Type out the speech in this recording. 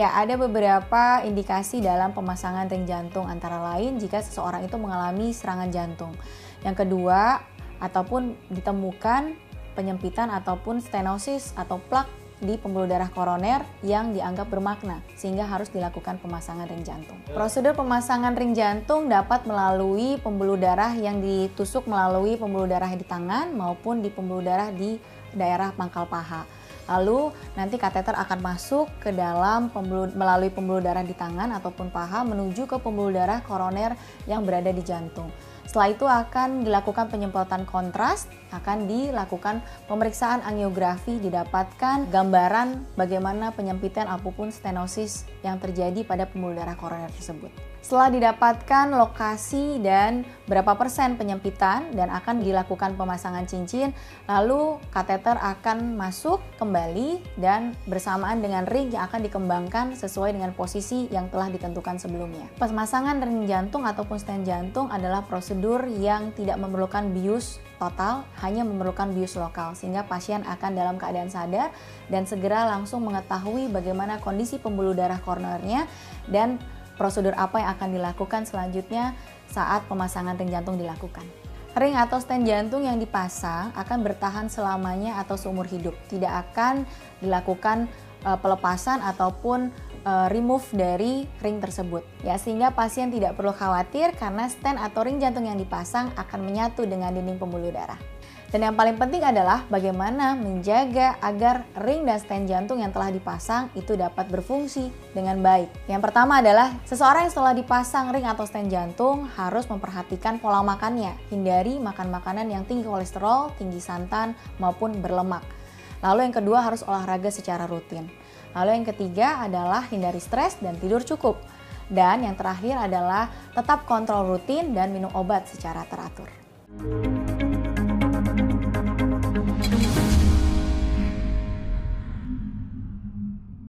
Ya, ada beberapa indikasi dalam pemasangan ring jantung, antara lain jika seseorang itu mengalami serangan jantung. Yang kedua, ataupun ditemukan penyempitan ataupun stenosis atau plak di pembuluh darah koroner yang dianggap bermakna, sehingga harus dilakukan pemasangan ring jantung. Prosedur pemasangan ring jantung dapat melalui pembuluh darah yang ditusuk melalui pembuluh darah di tangan maupun di pembuluh darah di daerah pangkal paha. Lalu nanti kateter akan masuk ke dalam melalui pembuluh darah di tangan ataupun paha menuju ke pembuluh darah koroner yang berada di jantung. Setelah itu akan dilakukan penyemprotan kontras, akan dilakukan pemeriksaan angiografi, didapatkan gambaran bagaimana penyempitan ataupun stenosis yang terjadi pada pembuluh darah koroner tersebut. Setelah didapatkan lokasi dan berapa persen penyempitan dan akan dilakukan pemasangan cincin, lalu kateter akan masuk kembali dan bersamaan dengan ring yang akan dikembangkan sesuai dengan posisi yang telah ditentukan sebelumnya. Pemasangan ring jantung ataupun stent jantung adalah prosedur yang tidak memerlukan bius total, hanya memerlukan bius lokal, sehingga pasien akan dalam keadaan sadar dan segera langsung mengetahui bagaimana kondisi pembuluh darah koronernya dan prosedur apa yang akan dilakukan selanjutnya saat pemasangan ring jantung dilakukan. Ring atau stent jantung yang dipasang akan bertahan selamanya atau seumur hidup. Tidak akan dilakukan pelepasan ataupun remove dari ring tersebut. Ya, sehingga pasien tidak perlu khawatir karena stent atau ring jantung yang dipasang akan menyatu dengan dinding pembuluh darah. Dan yang paling penting adalah bagaimana menjaga agar ring dan stent jantung yang telah dipasang itu dapat berfungsi dengan baik. Yang pertama adalah seseorang yang setelah dipasang ring atau stent jantung harus memperhatikan pola makannya. Hindari makan makanan yang tinggi kolesterol, tinggi santan maupun berlemak. Lalu yang kedua harus olahraga secara rutin. Lalu yang ketiga adalah hindari stres dan tidur cukup. Dan yang terakhir adalah tetap kontrol rutin dan minum obat secara teratur.